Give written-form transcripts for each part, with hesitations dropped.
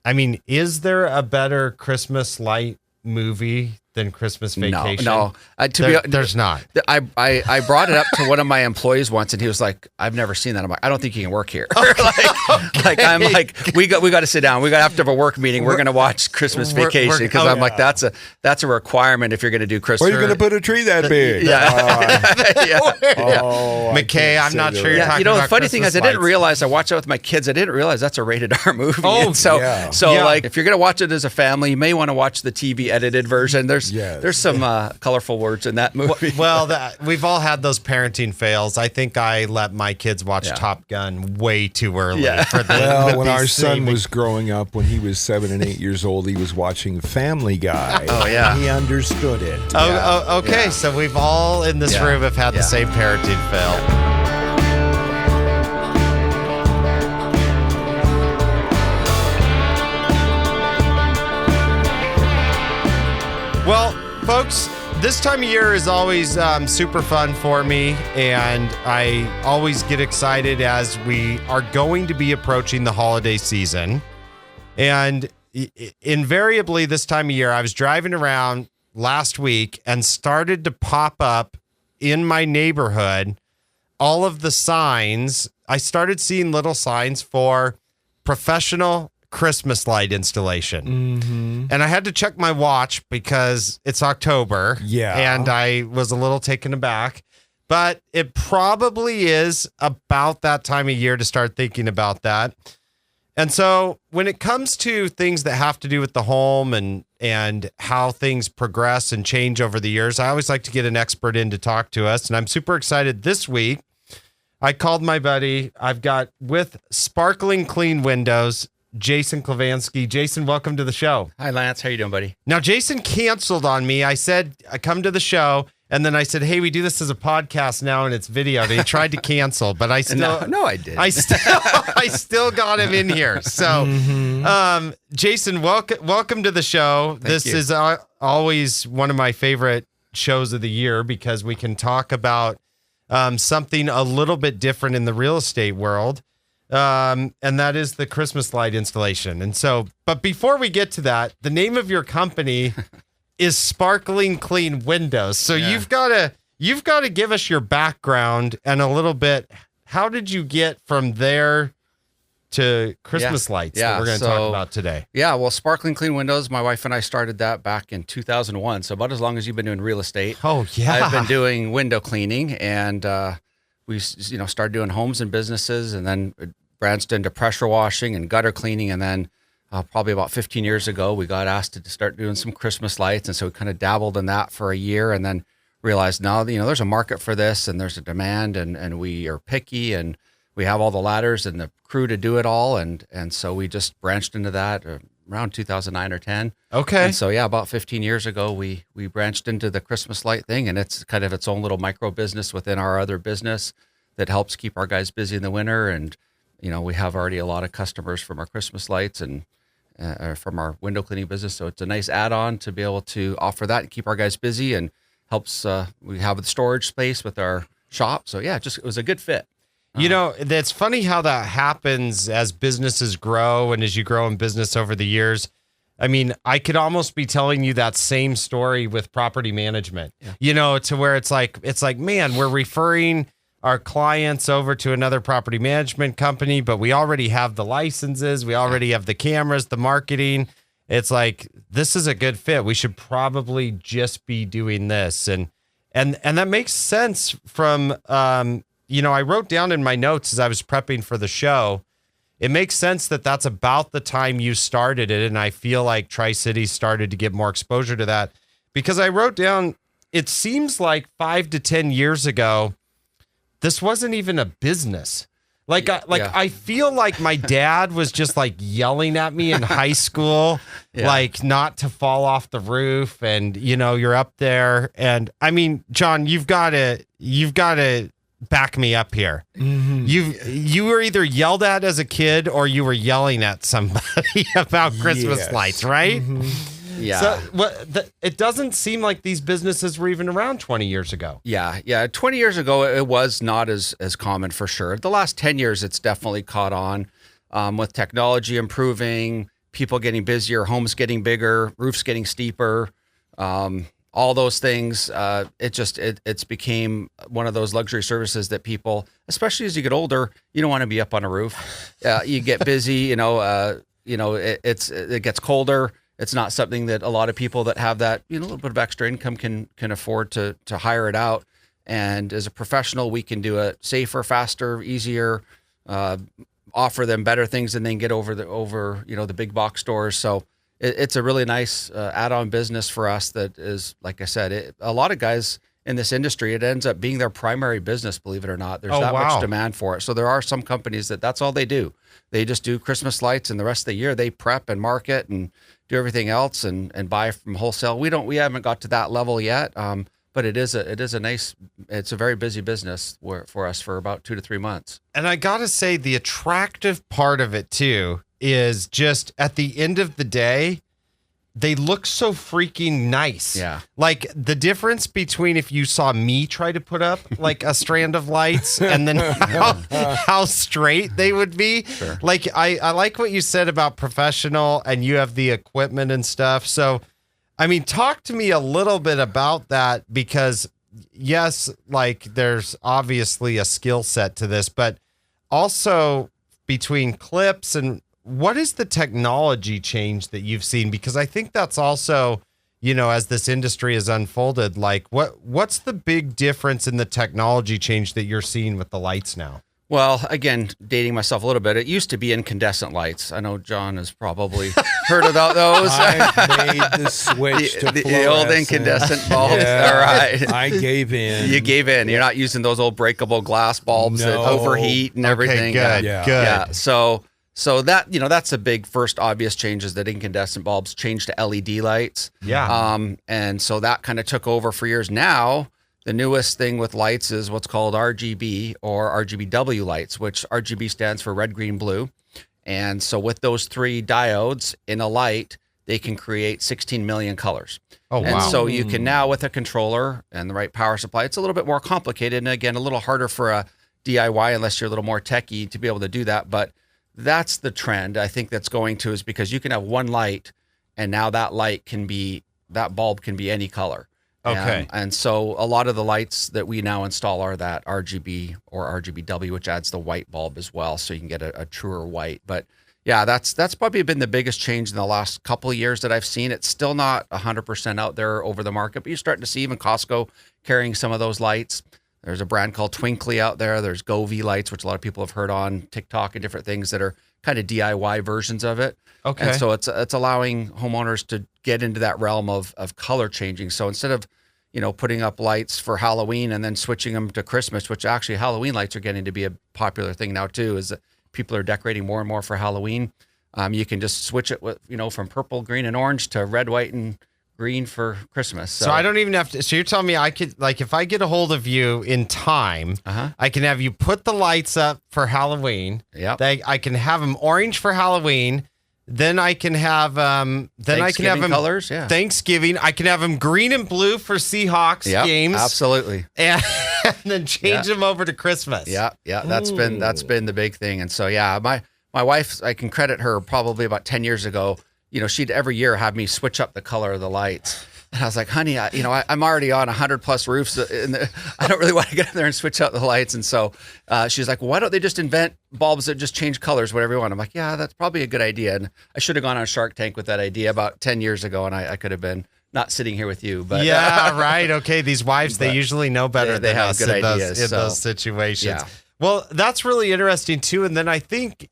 I mean, is there a better Christmas light movie than Christmas Vacation? No. There's not. I brought it up to one of my employees once, and he was like, "I've never seen that." I'm like, "I don't think you can work here." I'm like, we got to sit down. We got to have a work meeting. We're going to watch Christmas Vacation because I'm like, that's a requirement if you're going to do Christmas. Where are you going to put a tree that big? McKay, I'm not sure you're talking about the funny thing Christmas is, I didn't lights. realize I watched it with my kids. I didn't realize that's a rated R movie. Like if you're going to watch it as a family, you may want to watch the TV edited version. There's some colorful words in that movie. Well, we've all had those parenting fails. I think I let my kids watch Top Gun way too early. Yeah. When our son was growing up, when he was 7 and 8 years old, he was watching Family Guy. Oh, yeah. He understood it. Okay. Yeah. So we've all in this room have had the same parenting fail. Well, folks, this time of year is always super fun for me, and I always get excited as we are going to be approaching the holiday season. And invariably this time of year, I was driving around last week and started to pop up in my neighborhood all of the signs. I started seeing little signs for professional Christmas light installation. Mm-hmm. And I had to check my watch because it's October. Yeah. And I was a little taken aback. But it probably is about that time of year to start thinking about that. And so when it comes to things that have to do with the home and how things progress and change over the years, I always like to get an expert in to talk to us. And I'm super excited this week. I called my buddy. I've got with Sparkling Clean Windows, Jason Klavansky. Jason, welcome to the show. Hi, Lance. How you doing, buddy? Now, Jason canceled on me. I said, I come to the show. And then I said, hey, we do this as a podcast now and it's video. And he tried to cancel, but I still... No, I didn't. I still got him in here. So, Jason, welcome to the show. This is always one of my favorite shows of the year because we can talk about something a little bit different in the real estate world. And that is the Christmas light installation. And so, but before we get to that, the name of your company is Sparkling Clean Windows. So you've got to give us your background and a little bit. How did you get from there to Christmas lights that we're going to talk about today? Yeah, well, Sparkling Clean Windows, my wife and I started that back in 2001. So about as long as you've been doing real estate. Oh, yeah. I've been doing window cleaning, and we started doing homes and businesses, and then branched into pressure washing and gutter cleaning, and then probably about 15 years ago, we got asked to start doing some Christmas lights. And so we kind of dabbled in that for a year and then realized now, there's a market for this and there's a demand and we are picky and we have all the ladders and the crew to do it all. And so we just branched into that around 2009 or 10. Okay. And so, about 15 years ago, we branched into the Christmas light thing, and it's kind of its own little micro business within our other business that helps keep our guys busy in the winter. And, we have already a lot of customers from our Christmas lights and from our window cleaning business. So it's a nice add-on to be able to offer that and keep our guys busy, and helps, we have the storage space with our shop. So it was a good fit. That's funny how that happens as businesses grow and as you grow in business over the years. I mean, I could almost be telling you that same story with property management, to where it's like, man, we're referring our clients over to another property management company, but we already have the licenses. We already have the cameras, the marketing. It's like, this is a good fit. We should probably just be doing this. And that makes sense from, I wrote down in my notes as I was prepping for the show, it makes sense that that's about the time you started it. And I feel like Tri-City started to get more exposure to that because I wrote down, it seems like 5 to 10 years ago, this wasn't even a business. I feel like my dad was just like yelling at me in high school, like not to fall off the roof. And, you're up there. And I mean, John, you've got to back me up here. Mm-hmm. You were either yelled at as a kid or you were yelling at somebody about Christmas lights, right? Mm-hmm. Yeah. So it doesn't seem like these businesses were even around 20 years ago. Yeah. 20 years ago, it was not as common for sure. The last 10 years, it's definitely caught on with technology improving, people getting busier, homes getting bigger, roofs getting steeper, all those things. It's became one of those luxury services that people, especially as you get older, you don't want to be up on a roof. You get busy, it gets colder. It's not something that a lot of people that have that, a little bit of extra income can afford to hire it out. And as a professional, we can do it safer, faster, easier, offer them better things than they can get over the big box stores. So it's a really nice add-on business for us that is, like I said, a lot of guys in this industry, it ends up being their primary business, believe it or not. There's much demand for it. So there are some companies that's all they do. They just do Christmas lights, and the rest of the year they prep and market and do everything else and buy from wholesale. We haven't got to that level yet. But it's a very busy business for us for about 2 to 3 months. And I got to say, the attractive part of it too is just at the end of the day, they look so freaking nice. Yeah. Like the difference between if you saw me try to put up like a strand of lights and then how straight they would be. Sure. Like I like what you said about professional and you have the equipment and stuff. So I mean, talk to me a little bit about that because, yes, like there's obviously a skill set to this, but also between clips and what is the technology change that you've seen? Because I think that's also, as this industry has unfolded, like what's the big difference in the technology change that you're seeing with the lights now? Well, again, dating myself a little bit, it used to be incandescent lights. I know John has probably heard about those. I made the switch to the old incandescent bulbs. Yeah, all right. I gave in. You gave in. You're not using those old breakable glass bulbs that overheat and everything. Good, Yeah. good. Yeah. So that, that's a big first obvious change is that incandescent bulbs changed to LED lights. Yeah. And so that kind of took over for years. Now, the newest thing with lights is what's called RGB or RGBW lights, which RGB stands for red, green, blue. And so with those 3 diodes in a light, they can create 16 million colors. Oh, wow. And so you can now, with a controller and the right power supply, it's a little bit more complicated. And again, a little harder for a DIY unless you're a little more techie to be able to do that. But that's the trend I think that's going to is because you can have one light and now that bulb can be any color. Okay. And so a lot of the lights that we now install are that RGB or RGBW, which adds the white bulb as well. So you can get a truer white. But yeah, that's probably been the biggest change in the last couple of years that I've seen. It's still not 100% out there over the market, but you're starting to see even Costco carrying some of those lights. There's a brand called Twinkly out there. There's Govee lights, which a lot of people have heard on TikTok and different things that are kind of DIY versions of it. Okay. And so it's allowing homeowners to get into that realm of color changing. So instead of, putting up lights for Halloween and then switching them to Christmas, which actually Halloween lights are getting to be a popular thing now too, is that people are decorating more and more for Halloween. You can just switch it with, from purple, green, and orange to red, white, and green for Christmas. So I don't even have to. So you're telling me I could, like, if I get a hold of you in time, I can have you put the lights up for Halloween. Yeah. I can have them orange for Halloween. Then I can have them colors. Yeah. Thanksgiving. I can have them green and blue for Seahawks games. Absolutely. And then change them over to Christmas. Yeah. That's been the big thing. And so my wife, I can credit her probably about 10 years ago. She'd every year have me switch up the color of the lights. And I was like, honey, I'm already on 100 plus roofs. I don't really want to get in there and switch out the lights. And so she's like, well, why don't they just invent bulbs that just change colors, whatever you want? I'm like, yeah, that's probably a good idea. And I should have gone on Shark Tank with that idea about 10 years ago. And I could have been not sitting here with you. But yeah, right. Okay. These wives, they usually know better they than have us good ideas, in those situations. Yeah. Well, that's really interesting too. And then I think,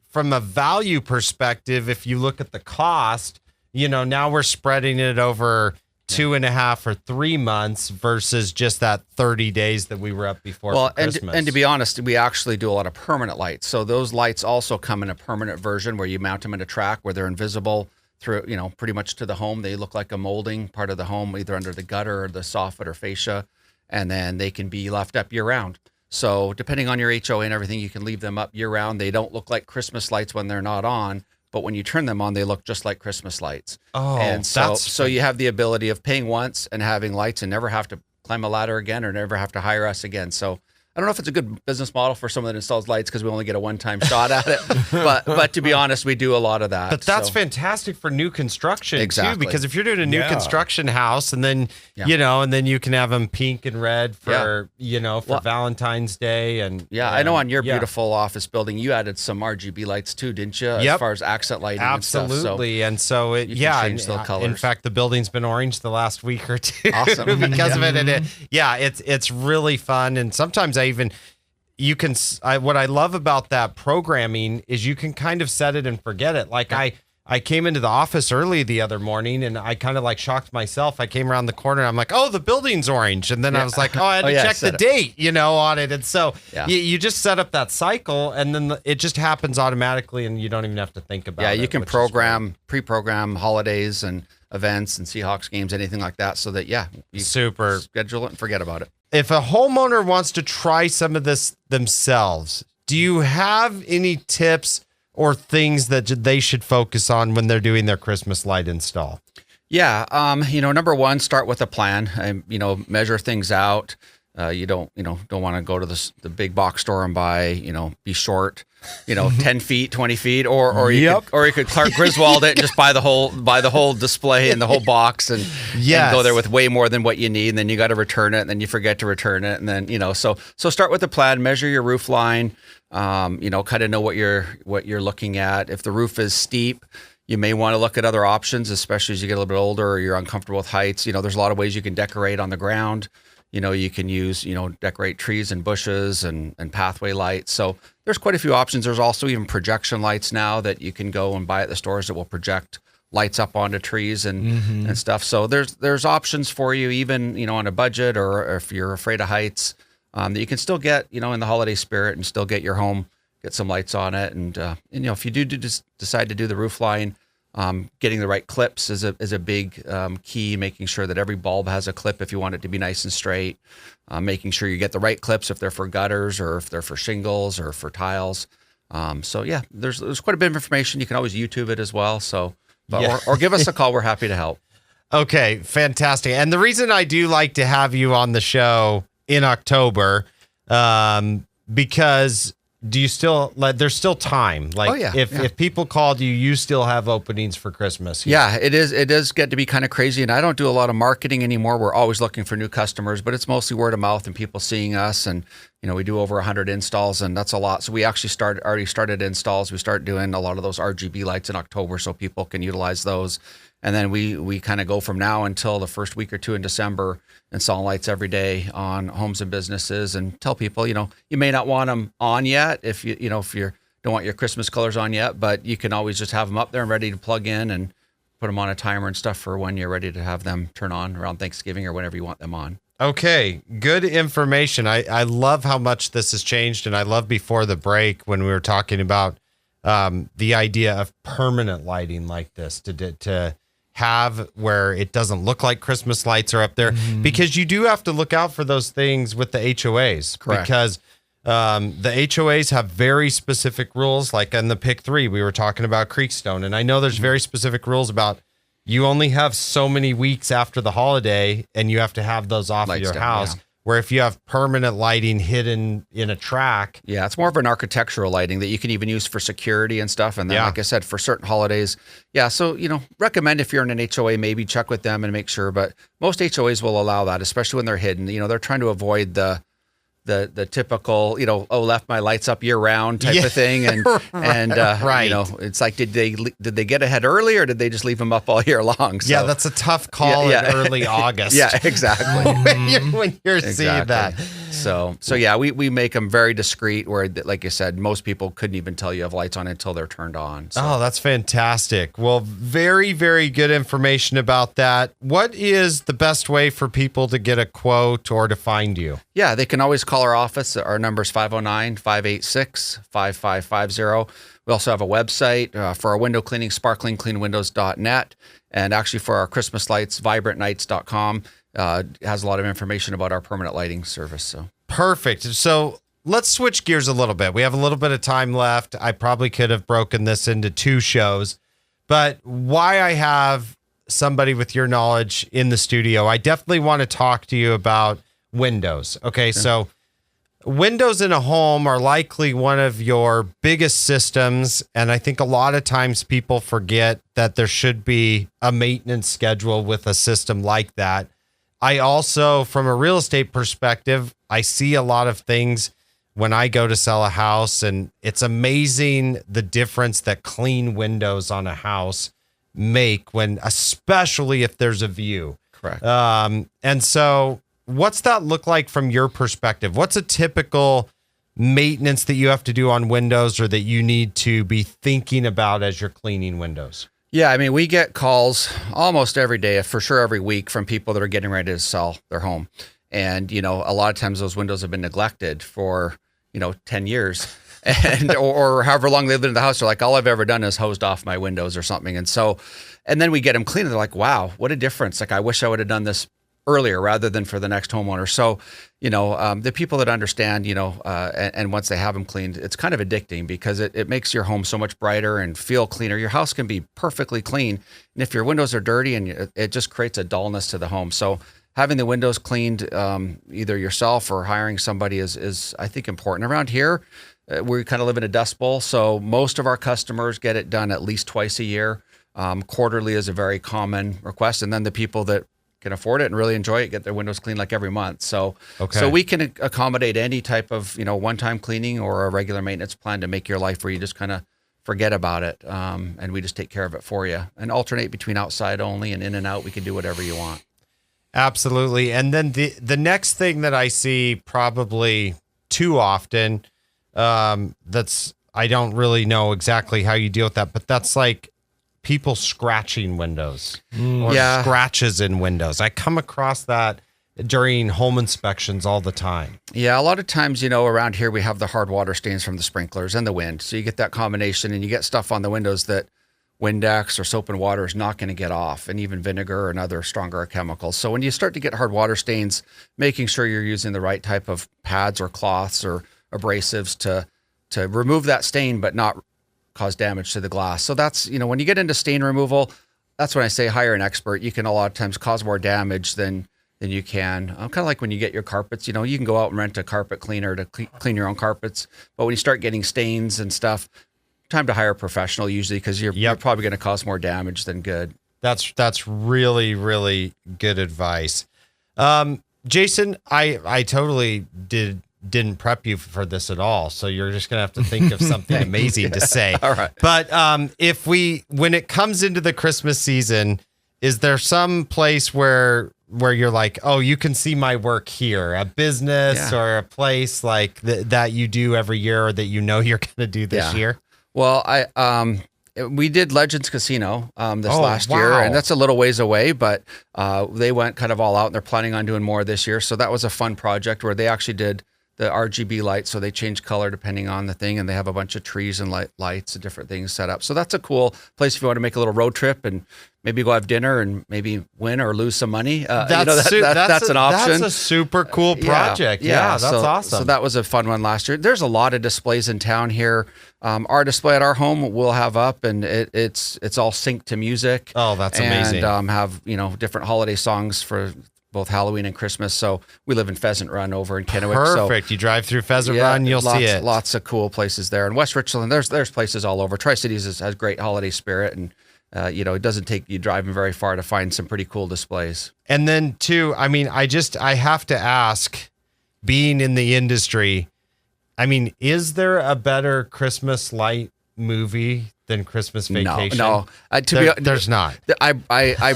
from a value perspective, if you look at the cost, now we're spreading it over 2.5 or 3 months versus just that 30 days that we were up before for Christmas. And to be honest, we actually do a lot of permanent lights. So those lights also come in a permanent version where you mount them in a track where they're invisible through, pretty much to the home. They look like a molding part of the home, either under the gutter or the soffit or fascia, and then they can be left up year round. So depending on your HOA and everything, you can leave them up year round. They don't look like Christmas lights when they're not on, but when you turn them on, they look just like Christmas lights. Oh, and so you have the ability of paying once and having lights and never have to climb a ladder again or never have to hire us again. So I don't know if it's a good business model for someone that installs lights because we only get a one-time shot at it. But to be honest, we do a lot of that. But that's fantastic for new construction Exactly. too, because if you're doing a new construction house and then, and then you can have them pink and red for, for Valentine's Day. And I know on your beautiful office building, you added some RGB lights too, didn't you? As far as accent lighting Absolutely. and so it, change the colors. In fact, the building's been orange the last week or two because of it. And it's really fun. And sometimes what I love about that programming is you can kind of set it and forget it. Like I came into the office early the other morning and I kind of like shocked myself. I came around the corner and I'm like, oh, the building's orange. And then I was like, I had to check the date, on it. And so you just set up that cycle and then it just happens automatically and you don't even have to think about it. Yeah, you can pre-program holidays and events and Seahawks games, anything like that. So that, you super schedule it and forget about it. If a homeowner wants to try some of this themselves, do you have any tips or things that they should focus on when they're doing their Christmas light install? Yeah. Number one, start with a plan, measure things out. You don't want to go to the big box store and buy, be short, 10 feet, 20 feet, or you could Clark Griswold it and just buy the whole display and the whole box and go there with way more than what you need. And then you got to return it and then you forget to return it. And then, so start with a plan, measure your roof line, kind of know what you're looking at. If the roof is steep, you may want to look at other options, especially as you get a little bit older or you're uncomfortable with heights. There's a lot of ways you can decorate on the ground. You can use, decorate trees and bushes and pathway lights. So there's quite a few options. There's also even projection lights now that you can go and buy at the stores that will project lights up onto trees and stuff. So there's options for you, even, on a budget or if you're afraid of heights, that you can still get, in the holiday spirit and still get your home, get some lights on it. And if you do decide to do the roof line, getting the right clips is a big key, making sure that every bulb has a clip if you want it to be nice and straight, making sure you get the right clips if they're for gutters or if they're for shingles or for tiles. There's quite a bit of information. You can always YouTube it as well. Or give us a call. We're happy to help. Okay, fantastic. And the reason I do like to have you on the show in October, because do you still there's still time? If people called you still have openings for Christmas. Yeah, it does get to be kind of crazy. And I don't do a lot of marketing anymore. We're always looking for new customers, but it's mostly word of mouth and people seeing us. And, we do over 100 installs and that's a lot. So we actually already started installs. We start doing a lot of those RGB lights in October so people can utilize those. And then we kind of go from now until the first week or two in December, installing lights every day on homes and businesses and tell people, you may not want them on yet if you don't want your Christmas colors on yet, but you can always just have them up there and ready to plug in and put them on a timer and stuff for when you're ready to have them turn on around Thanksgiving or whenever you want them on. Okay, good information. I love how much this has changed, and I love before the break when we were talking about the idea of permanent lighting like this to have where it doesn't look like Christmas lights are up there, because you do have to look out for those things with the HOAs. Correct. Because the HOAs have very specific rules, like in the Pick 3, we were talking about Creekstone. And I know there's very specific rules about you only have so many weeks after the holiday and you have to have those off of your house. Where if you have permanent lighting hidden in a track. Yeah, it's more of an architectural lighting that you can even use for security and stuff. And then, like I said, for certain holidays. Yeah, so, recommend if you're in an HOA, maybe check with them and make sure. But most HOAs will allow that, especially when they're hidden. They're trying to avoid the typical, left my lights up year round type of thing. And, right. It's like, did they get ahead early or did they just leave them up all year long? So, that's a tough call in early August. Yeah, exactly. when you're seeing that. So we make them very discreet where, like you said, most people couldn't even tell you have lights on until they're turned on. So. Oh, that's fantastic. Well, very, very good information about that. What is the best way for people to get a quote or to find you? Yeah, they can always call our office. Our number is 509-586-5550. We also have a website for our window cleaning, sparklingcleanwindows.net. And actually for our Christmas lights, vibrantnights.com. Has a lot of information about our permanent lighting service. So perfect. So let's switch gears a little bit. We have a little bit of time left. I probably could have broken this into 2 shows, but why I have somebody with your knowledge in the studio, I definitely want to talk to you about windows. Okay, so windows in a home are likely one of your biggest systems. And I think a lot of times people forget that there should be a maintenance schedule with a system like that. I also, from a real estate perspective, I see a lot of things when I go to sell a house, and it's amazing the difference that clean windows on a house make when, especially if there's a view. Correct. And so what's that look like from your perspective? What's a typical maintenance that you have to do on windows or that you need to be thinking about as you're cleaning windows? Yeah, I mean, we get calls almost every day, for sure every week, from people that are getting ready to sell their home. And, a lot of times those windows have been neglected for, 10 years and or however long they've lived in the house. They're like, all I've ever done is hosed off my windows or something. And then we get them clean and they're like, wow, what a difference. Like, I wish I would have done this earlier rather than for the next homeowner. So, the people that understand, and once they have them cleaned, it's kind of addicting because it makes your home so much brighter and feel cleaner. Your house can be perfectly clean. And if your windows are dirty, and it just creates a dullness to the home. So having the windows cleaned, either yourself or hiring somebody is I think, important. Around here, we kind of live in a dust bowl. So most of our customers get it done at least twice a year. Quarterly is a very common request. And then the people that can afford it and really enjoy it get their windows cleaned like every month. So we can accommodate any type of, one-time cleaning or a regular maintenance plan to make your life where you just kind of forget about it. And we just take care of it for you and alternate between outside only and in and out. We can do whatever you want. Absolutely. And then the next thing that I see probably too often, I don't really know exactly how you deal with that, but that's like people scratching windows or scratches in windows. I come across that during home inspections all the time. Yeah, a lot of times, around here we have the hard water stains from the sprinklers and the wind. So you get that combination and you get stuff on the windows that Windex or soap and water is not going to get off, and even vinegar and other stronger chemicals. So when you start to get hard water stains, making sure you're using the right type of pads or cloths or abrasives to remove that stain but not cause damage to the glass. So that's, when you get into stain removal, that's when I say hire an expert. You can a lot of times cause more damage than you can. Kind of like when you get your carpets, you can go out and rent a carpet cleaner to clean your own carpets. But when you start getting stains and stuff, time to hire a professional usually, because you're probably going to cause more damage than good. That's really, really good advice. Jason, I totally didn't prep you for this at all. So you're just going to have to think of something amazing to say. All right. But when it comes into the Christmas season, is there some place where you're like, oh, you can see my work here, a business or a place like that you do every year or that you're going to do this year? Well, we did Legends Casino this last year, and that's a little ways away, but they went kind of all out, and they're planning on doing more this year. So that was a fun project where they actually did the RGB lights, so they change color depending on the thing, and they have a bunch of trees and lights and different things set up. So that's a cool place if you want to make a little road trip and maybe go have dinner and maybe win or lose some money. That's an option. That's a super cool project. Yeah, that's awesome. So that was a fun one last year. There's a lot of displays in town here. Our display at our home we'll have up, and it's all synced to music. Oh, that's amazing. And have different holiday songs for both Halloween and Christmas. So we live in Pheasant Run over in Kennewick. Perfect. You drive through Pheasant Run, you'll see it. Lots of cool places there. In West Richland, there's places all over. Tri-Cities has great holiday spirit, and it doesn't take you driving very far to find some pretty cool displays. And then too, I mean, I have to ask, being in the industry, I mean, is there a better Christmas light movie than Christmas Vacation? No. There's not. I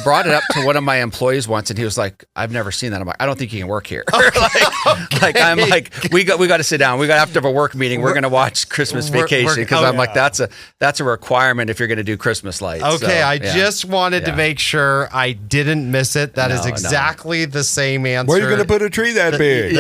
brought it up to one of my employees once, and he was like, "I've never seen that." I'm like, "I don't think you can work here." I'm like, we got to sit down. We got to have a work meeting. We're going to watch Christmas Vacation, because I'm like, that's a requirement if you're going to do Christmas lights. Okay, I just wanted to make sure I didn't miss it. That is exactly the same answer. Where are you going to put a tree that big?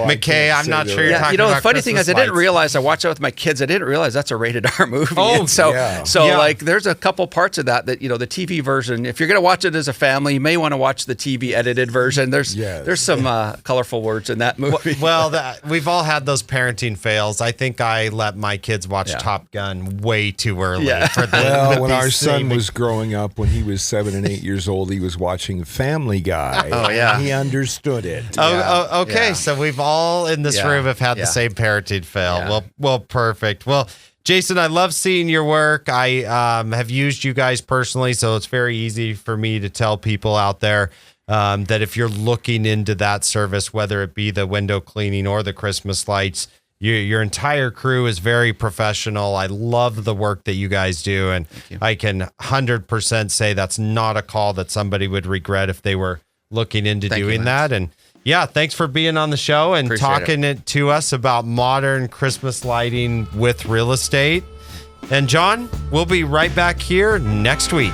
McKay, I'm not sure you're talking about the funny thing is, I didn't lights. realize, I watched it with my kids. I didn't realize realize that's a rated R movie. Oh, And so Yeah. like there's a couple parts of that, the TV version, if you're going to watch it as a family, you may want to watch the TV edited version. There's some colorful words in that movie. Well, we've all had those parenting fails. I think I let my kids watch Top Gun way too early. Yeah. For when our son was growing up, when he was 7 and 8 years old, he was watching Family Guy. Oh, yeah. He understood it. Okay. Yeah. So we've all in this room have had the same parenting fail. Yeah. Well, perfect. Well, Jason, I love seeing your work. I have used you guys personally, so it's very easy for me to tell people out there that if you're looking into that service, whether it be the window cleaning or the Christmas lights, your entire crew is very professional. I love the work that you guys do, and I can 100% say that's not a call that somebody would regret if they were looking into doing that. And yeah, thanks for being on the show and talking it to us about modern Christmas lighting with real estate. And John, we'll be right back here next week.